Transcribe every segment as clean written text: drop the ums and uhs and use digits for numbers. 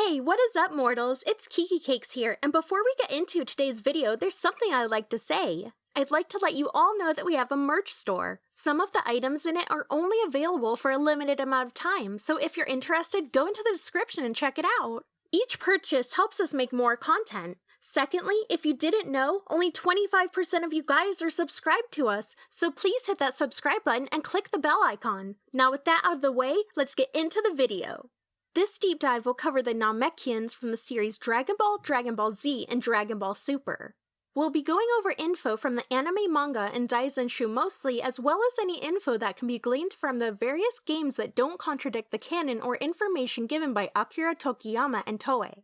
Hey, what is up, mortals? It's Kiki Cakes here, and before we get into today's video, there's something I'd like to say. I'd like to let you all know that we have a merch store. Some of the items in it are only available for a limited amount of time, so if you're interested, go into the description and check it out. Each purchase helps us make more content. Secondly, if you didn't know, only 25% of you guys are subscribed to us, so please hit that subscribe button and click the bell icon. Now with that out of the way, let's get into the video. This deep dive will cover the Namekians from the series Dragon Ball Z, and Dragon Ball Super. We'll be going over info from the anime, manga, and Daizenshu mostly, as well as any info that can be gleaned from the various games that don't contradict the canon or information given by Akira Toriyama and Toei.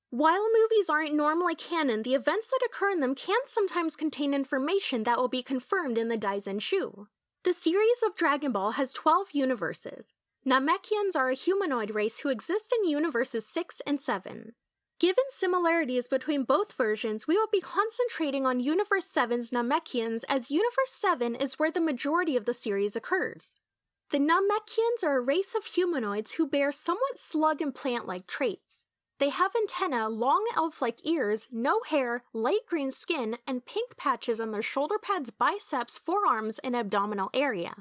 While movies aren't normally canon, the events that occur in them can sometimes contain information that will be confirmed in the Daizenshu. The series of Dragon Ball has 12 universes. Namekians are a humanoid race who exist in universes 6 and 7. Given similarities between both versions, we will be concentrating on Universe 7's Namekians, as Universe 7 is where the majority of the series occurs. The Namekians are a race of humanoids who bear somewhat slug and plant-like traits. They have antennae, long elf-like ears, no hair, light green skin, and pink patches on their shoulder pads, biceps, forearms, and abdominal area.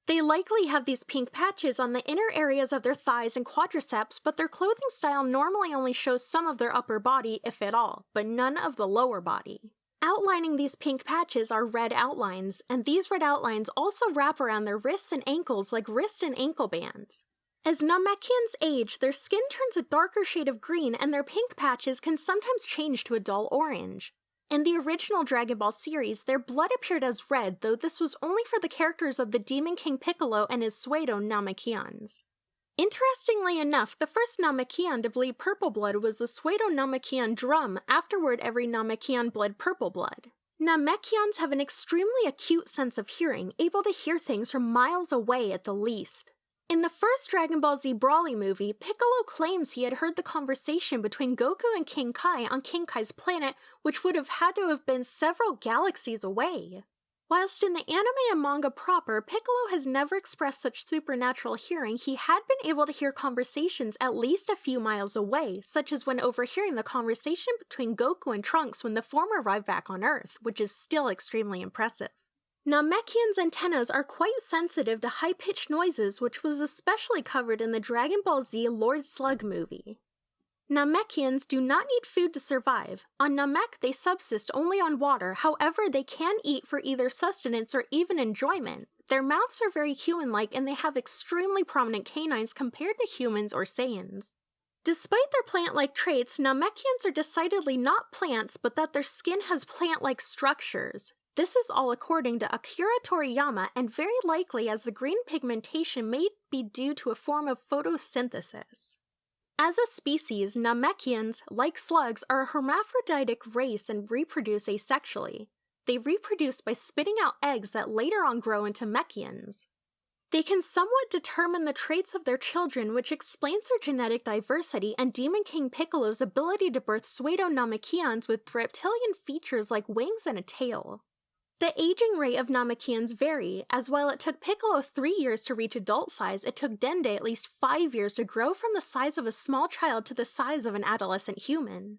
They likely have these pink patches on the inner areas of their thighs and quadriceps, but their clothing style normally only shows some of their upper body, if at all, but none of the lower body. Outlining these pink patches are red outlines, and these red outlines also wrap around their wrists and ankles like wrist and ankle bands. As Namekians age, their skin turns a darker shade of green, and their pink patches can sometimes change to a dull orange. In the original Dragon Ball series, their blood appeared as red, though this was only for the characters of the Demon King Piccolo and his pseudo Namekians. Interestingly enough, the first Namekian to bleed purple blood was the pseudo Namekian drum. Afterward, every Namekian bled purple blood. Namekians have an extremely acute sense of hearing, able to hear things from miles away at the least. In the first Dragon Ball Z Broly movie, Piccolo claims he had heard the conversation between Goku and King Kai on King Kai's planet, which would have had to have been several galaxies away. Whilst in the anime and manga proper, Piccolo has never expressed such supernatural hearing, he had been able to hear conversations at least a few miles away, such as when overhearing the conversation between Goku and Trunks when the former arrived back on Earth, which is still extremely impressive. Namekians' antennas are quite sensitive to high-pitched noises, which was especially covered in the Dragon Ball Z Lord Slug movie. Namekians do not need food to survive. On Namek, they subsist only on water, however they can eat for either sustenance or even enjoyment. Their mouths are very human-like, and they have extremely prominent canines compared to humans or Saiyans. Despite their plant-like traits, Namekians are decidedly not plants, but that their skin has plant-like structures. This is all according to Akira Toriyama, and very likely as the green pigmentation may be due to a form of photosynthesis. As a species, Namekians, like slugs, are a hermaphroditic race and reproduce asexually. They reproduce by spitting out eggs that later on grow into Mekians. They can somewhat determine the traits of their children, which explains their genetic diversity and Demon King Piccolo's ability to birth pseudo-Namekians with reptilian features like wings and a tail. The aging rate of Namekians vary, as while it took Piccolo 3 years to reach adult size, it took Dende at least 5 years to grow from the size of a small child to the size of an adolescent human.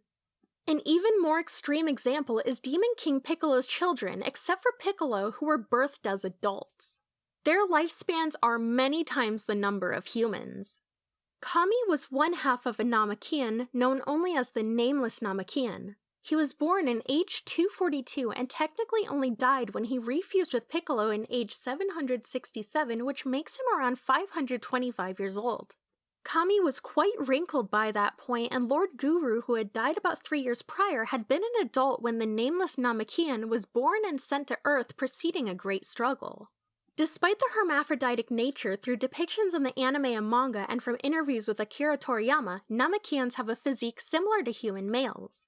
An even more extreme example is Demon King Piccolo's children, except for Piccolo, who were birthed as adults. Their lifespans are many times the number of humans. Kami was one half of a Namekian, known only as the Nameless Namekian. He was born in age 242 and technically only died when he refused with Piccolo in age 767, which makes him around 525 years old. Kami was quite wrinkled by that point, and Lord Guru, who had died about 3 years prior, had been an adult when the Nameless Namekian was born and sent to Earth, preceding a great struggle. Despite the hermaphroditic nature, through depictions in the anime and manga and from interviews with Akira Toriyama, Namekians have a physique similar to human males.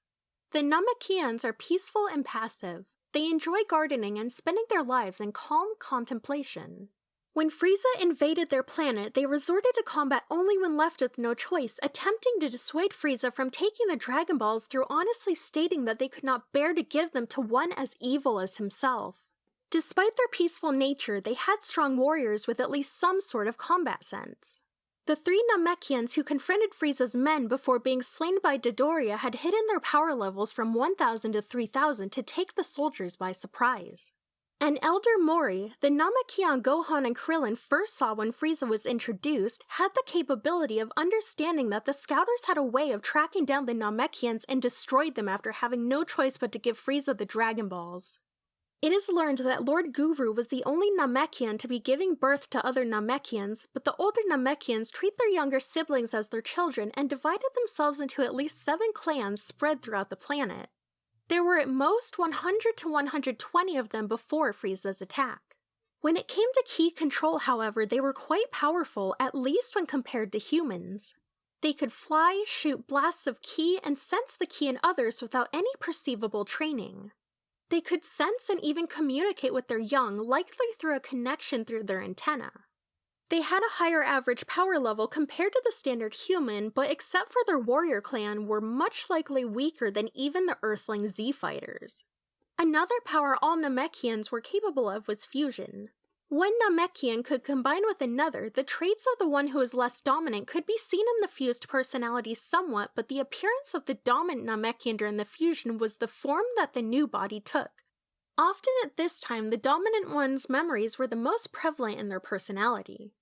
The Namekians are peaceful and passive. They enjoy gardening and spending their lives in calm contemplation. When Frieza invaded their planet, they resorted to combat only when left with no choice, attempting to dissuade Frieza from taking the Dragon Balls through honestly stating that they could not bear to give them to one as evil as himself. Despite their peaceful nature, they had strong warriors with at least some sort of combat sense. The three Namekians who confronted Frieza's men before being slain by Dodoria had hidden their power levels from 1,000 to 3,000 to take the soldiers by surprise. An elder Mori, the Namekian Gohan and Krillin first saw when Frieza was introduced, had the capability of understanding that the Scouters had a way of tracking down the Namekians and destroyed them after having no choice but to give Frieza the Dragon Balls. It is learned that Lord Guru was the only Namekian to be giving birth to other Namekians, but the older Namekians treat their younger siblings as their children and divided themselves into at least 7 clans spread throughout the planet. There were at most 100 to 120 of them before Frieza's attack. When it came to ki control, however, they were quite powerful, at least when compared to humans. They could fly, shoot blasts of ki, and sense the ki in others without any perceivable training. They could sense and even communicate with their young, likely through a connection through their antenna. They had a higher average power level compared to the standard human, but except for their warrior clan, were much likely weaker than even the Earthling Z-Fighters. Another power all Namekians were capable of was fusion. One Namekian could combine with another. The traits of the one who was less dominant could be seen in the fused personality somewhat, but the appearance of the dominant Namekian during the fusion was the form that the new body took. Often at this time, the dominant one's memories were the most prevalent in their personality.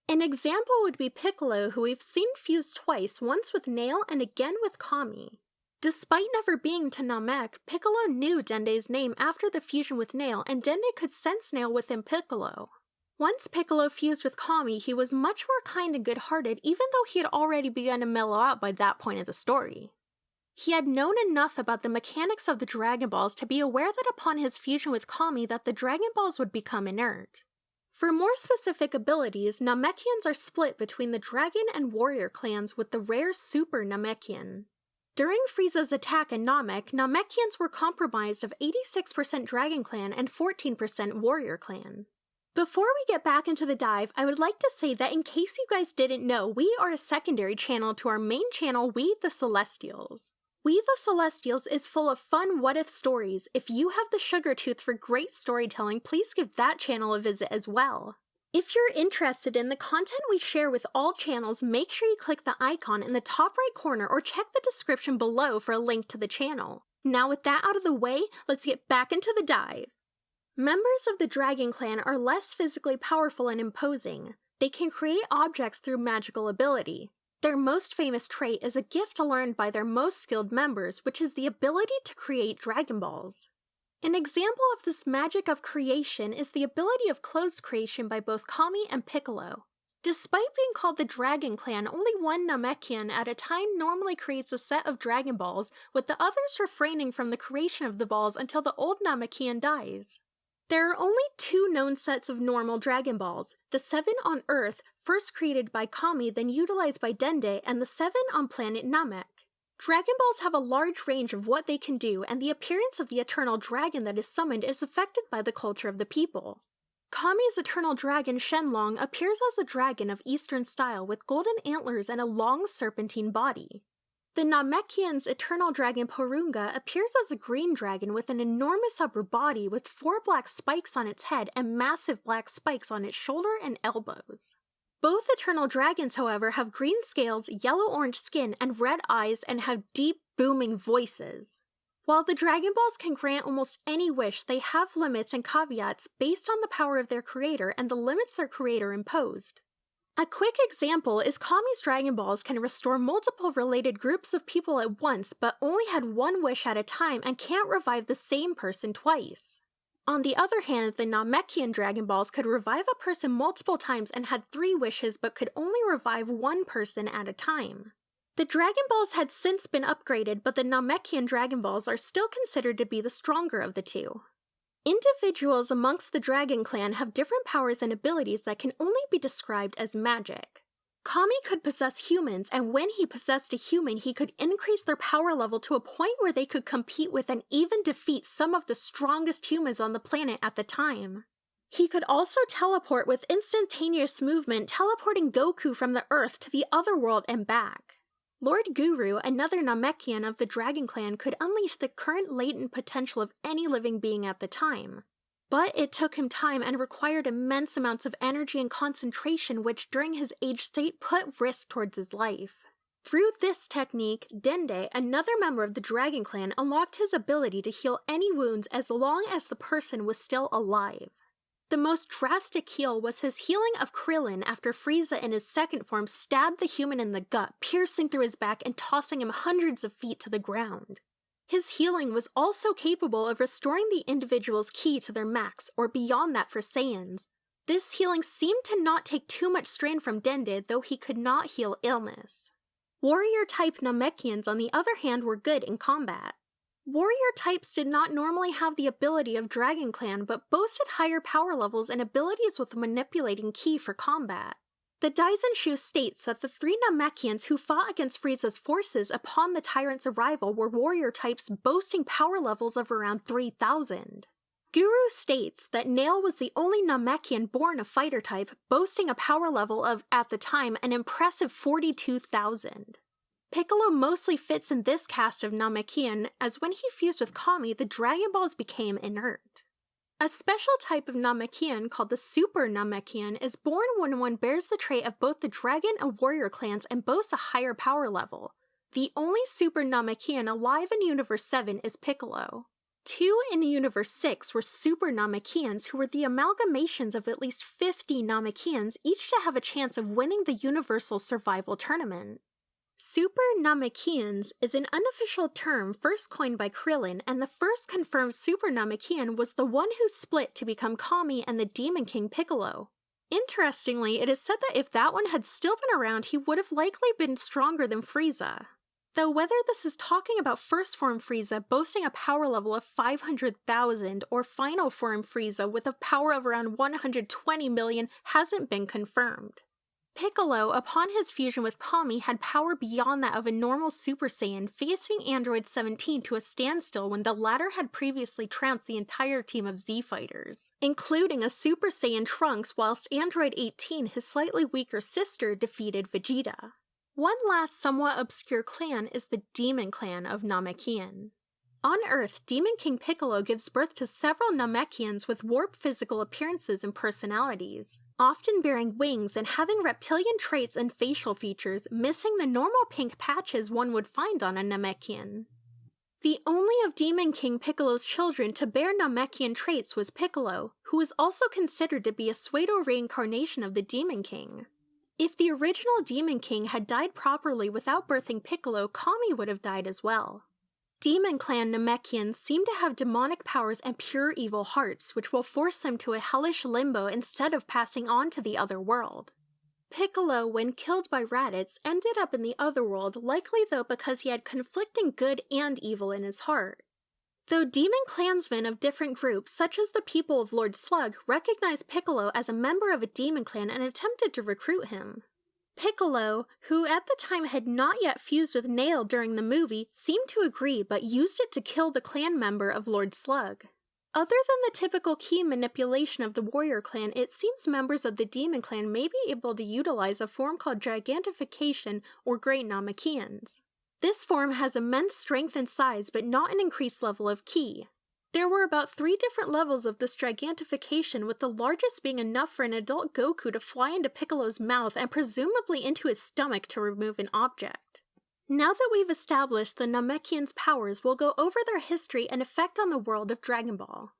An example would be Piccolo, who we've seen fused twice, once with Nail and again with Kami. Despite never being to Namek, Piccolo knew Dende's name after the fusion with Nail, and Dende could sense Nail within Piccolo. Once Piccolo fused with Kami, he was much more kind and good-hearted, even though he had already begun to mellow out by that point of the story. He had known enough about the mechanics of the Dragon Balls to be aware that upon his fusion with Kami that the Dragon Balls would become inert. For more specific abilities, Namekians are split between the Dragon and Warrior clans with the rare Super Namekian. During Frieza's attack in Namek, Namekians were comprised of 86% Dragon Clan and 14% Warrior Clan. Before we get back into the dive, I would like to say that in case you guys didn't know, we are a secondary channel to our main channel, We the Celestials. We the Celestials is full of fun what-if stories. If you have the sugar tooth for great storytelling, please give that channel a visit as well. If you're interested in the content we share with all channels, make sure you click the icon in the top right corner or check the description below for a link to the channel. Now with that out of the way, let's get back into the dive. Members of the Dragon Clan are less physically powerful and imposing. They can create objects through magical ability. Their most famous trait is a gift learned by their most skilled members, which is the ability to create Dragon Balls. An example of this magic of creation is the ability of closed creation by both Kami and Piccolo. Despite being called the Dragon Clan, only one Namekian at a time normally creates a set of Dragon Balls, with the others refraining from the creation of the balls until the old Namekian dies. There are only 2 known sets of normal Dragon Balls, the 7 on Earth, first created by Kami, then utilized by Dende, and the 7 on planet Namek. Dragon Balls have a large range of what they can do, and the appearance of the eternal dragon that is summoned is affected by the culture of the people. Kami's eternal dragon Shenlong appears as a dragon of Eastern style with golden antlers and a long serpentine body. The Namekian's eternal dragon Porunga appears as a green dragon with an enormous upper body with 4 black spikes on its head and massive black spikes on its shoulder and elbows. Both eternal dragons, however, have green scales, yellow-orange skin, and red eyes, and have deep, booming voices. While the Dragon Balls can grant almost any wish, they have limits and caveats based on the power of their creator and the limits their creator imposed. A quick example is Kami's Dragon Balls can restore multiple related groups of people at once, but only had 1 wish at a time and can't revive the same person twice. On the other hand, the Namekian Dragon Balls could revive a person multiple times and had 3 wishes but could only revive 1 person at a time. The Dragon Balls had since been upgraded, but the Namekian Dragon Balls are still considered to be the stronger of the 2. Individuals amongst the Dragon Clan have different powers and abilities that can only be described as magic. Kami could possess humans, and when he possessed a human, he could increase their power level to a point where they could compete with and even defeat some of the strongest humans on the planet at the time. He could also teleport with instantaneous movement, teleporting Goku from the Earth to the other world and back. Lord Guru, another Namekian of the Dragon Clan, could unleash the current latent potential of any living being at the time. But it took him time and required immense amounts of energy and concentration, which during his aged state put risk towards his life. Through this technique, Dende, another member of the Dragon Clan, unlocked his ability to heal any wounds as long as the person was still alive. The most drastic heal was his healing of Krillin after Frieza in his second form stabbed the human in the gut, piercing through his back and tossing him hundreds of feet to the ground. His healing was also capable of restoring the individual's ki to their max, or beyond that for Saiyans. This healing seemed to not take too much strain from Dende, though he could not heal illness. Warrior-type Namekians, on the other hand, were good in combat. Warrior types did not normally have the ability of Dragon Clan, but boasted higher power levels and abilities with manipulating ki for combat. The Daizenshu states that the 3 Namekians who fought against Frieza's forces upon the tyrant's arrival were warrior types boasting power levels of around 3,000. Guru states that Nail was the only Namekian born a fighter type, boasting a power level of, at the time, an impressive 42,000. Piccolo mostly fits in this cast of Namekian, as when he fused with Kami, the Dragon Balls became inert. A special type of Namekian called the Super Namekian is born when one bears the trait of both the Dragon and Warrior clans and boasts a higher power level. The only Super Namekian alive in Universe 7 is Piccolo. 2 in Universe 6 were Super Namekians who were the amalgamations of at least 50 Namekians, each to have a chance of winning the Universal Survival Tournament. Super Namekians is an unofficial term first coined by Krillin, and the first confirmed Super Namekian was the one who split to become Kami and the Demon King Piccolo. Interestingly, it is said that if that one had still been around, he would have likely been stronger than Frieza. Though whether this is talking about first form Frieza boasting a power level of 500,000 or final form Frieza with a power of around 120 million hasn't been confirmed. Piccolo, upon his fusion with Kami, had power beyond that of a normal Super Saiyan, facing Android 17 to a standstill when the latter had previously trounced the entire team of Z-Fighters, including a Super Saiyan Trunks, whilst Android 18, his slightly weaker sister, defeated Vegeta. One last somewhat obscure clan is the Demon Clan of Namekian. On Earth, Demon King Piccolo gives birth to several Namekians with warped physical appearances and personalities, often bearing wings and having reptilian traits and facial features, missing the normal pink patches one would find on a Namekian. The only of Demon King Piccolo's children to bear Namekian traits was Piccolo, who is also considered to be a pseudo reincarnation of the Demon King. If the original Demon King had died properly without birthing Piccolo, Kami would have died as well. Demon Clan Namekians seem to have demonic powers and pure evil hearts, which will force them to a hellish limbo instead of passing on to the other world. Piccolo, when killed by Raditz, ended up in the other world, likely though because he had conflicting good and evil in his heart. Though demon clansmen of different groups, such as the people of Lord Slug, recognized Piccolo as a member of a demon clan and attempted to recruit him. Piccolo, who at the time had not yet fused with Nail during the movie, seemed to agree but used it to kill the clan member of Lord Slug. Other than the typical ki manipulation of the warrior clan, it seems members of the demon clan may be able to utilize a form called gigantification or great Namekians. This form has immense strength and size but not an increased level of ki. There were about 3 different levels of this gigantification, with the largest being enough for an adult Goku to fly into Piccolo's mouth and presumably into his stomach to remove an object. Now that we've established the Namekians' powers, we'll go over their history and effect on the world of Dragon Ball.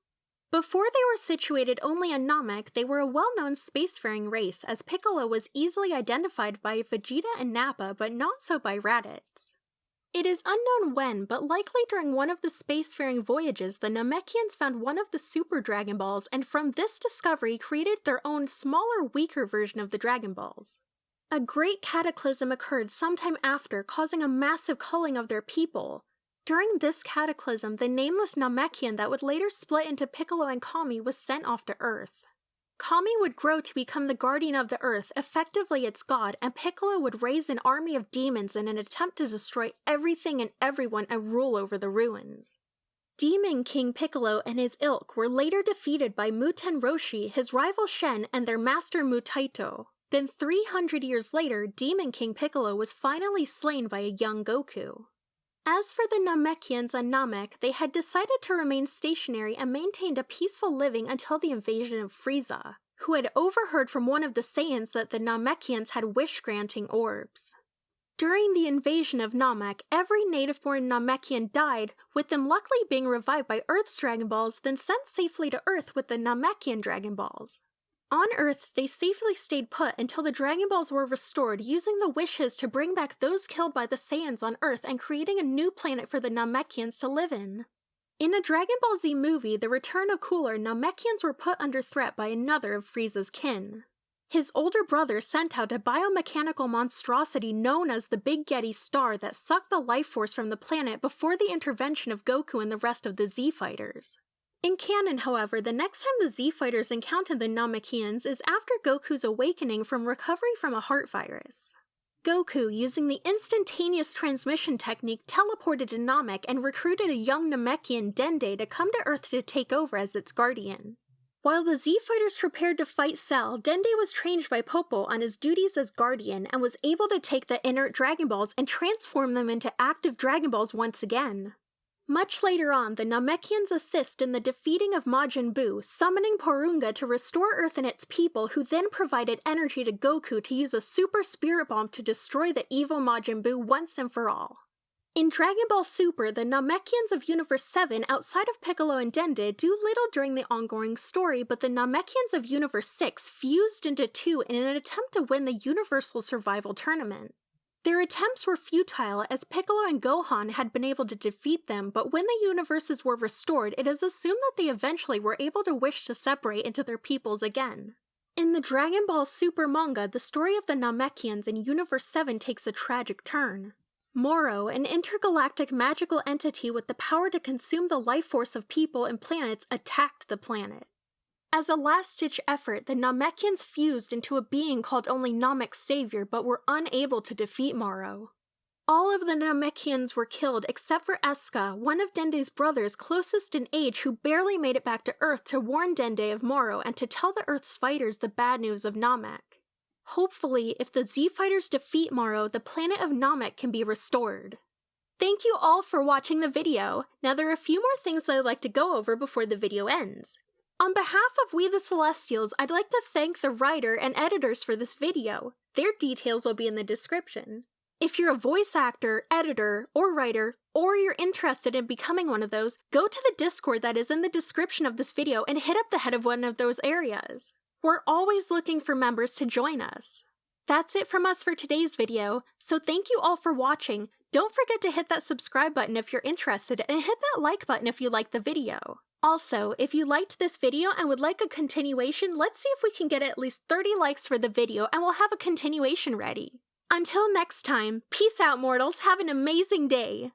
Before they were situated only in Namek, they were a well-known spacefaring race, as Piccolo was easily identified by Vegeta and Nappa, but not so by Raditz. It is unknown when, but likely during one of the spacefaring voyages, the Namekians found one of the Super Dragon Balls, and from this discovery created their own smaller, weaker version of the Dragon Balls. A great cataclysm occurred sometime after, causing a massive culling of their people. During this cataclysm, the nameless Namekian that would later split into Piccolo and Kami was sent off to Earth. Kami would grow to become the guardian of the Earth, effectively its god, and Piccolo would raise an army of demons in an attempt to destroy everything and everyone and rule over the ruins. Demon King Piccolo and his ilk were later defeated by Muten Roshi, his rival Shen, and their master Mutaito. Then 300 years later, Demon King Piccolo was finally slain by a young Goku. As for the Namekians on Namek, they had decided to remain stationary and maintained a peaceful living until the invasion of Faza, who had overheard from one of the Saiyans that the Namekians had wish-granting orbs. During the invasion of Namek, every native-born Namekian died, with them luckily being revived by Earth's Dragon Balls, then sent safely to Earth with the Namekian Dragon Balls. On Earth, they safely stayed put until the Dragon Balls were restored, using the wishes to bring back those killed by the Saiyans on Earth and creating a new planet for the Namekians to live in. In a Dragon Ball Z movie, The Return of Cooler, Namekians were put under threat by another of Frieza's kin. His older brother sent out a biomechanical monstrosity known as the Big Getty Star that sucked the life force from the planet before the intervention of Goku and the rest of the Z-Fighters. In canon, however, the next time the Z-Fighters encounter the Namekians is after Goku's awakening from recovery from a heart virus. Goku, using the instantaneous transmission technique, teleported to Namek and recruited a young Namekian, Dende, to come to Earth to take over as its guardian. While the Z-Fighters prepared to fight Cell, Dende was trained by Popo on his duties as guardian and was able to take the inert Dragon Balls and transform them into active Dragon Balls once again. Much later on, the Namekians assist in the defeating of Majin Buu, summoning Porunga to restore Earth and its people, who then provided energy to Goku to use a Super Spirit Bomb to destroy the evil Majin Buu once and for all. In Dragon Ball Super, the Namekians of Universe 7, outside of Piccolo and Dende, do little during the ongoing story, but the Namekians of Universe 6 fused into two in an attempt to win the Universal Survival Tournament. Their attempts were futile, as Piccolo and Gohan had been able to defeat them, but when the universes were restored, it is assumed that they eventually were able to wish to separate into their peoples again. In the Dragon Ball Super manga, the story of the Namekians in Universe 7 takes a tragic turn. Moro, an intergalactic magical entity with the power to consume the life force of people and planets, attacked the planet. As a last-ditch effort, the Namekians fused into a being called only Namek's savior, but were unable to defeat Moro. All of the Namekians were killed except for Eska, one of Dende's brothers closest in age, who barely made it back to Earth to warn Dende of Moro and to tell the Earth's fighters the bad news of Namek. Hopefully, if the Z-Fighters defeat Moro, the planet of Namek can be restored. Thank you all for watching the video. Now there are a few more things I'd like to go over before the video ends. On behalf of We the Celestials, I'd like to thank the writer and editors for this video. Their details will be in the description. If you're a voice actor, editor, or writer, or you're interested in becoming one of those, go to the Discord that is in the description of this video and hit up the head of one of those areas. We're always looking for members to join us. That's it from us for today's video, so thank you all for watching. Don't forget to hit that subscribe button if you're interested, and hit that like button if you liked the video. Also, if you liked this video and would like a continuation, let's see if we can get at least 30 likes for the video and we'll have a continuation ready. Until next time, peace out mortals, have an amazing day!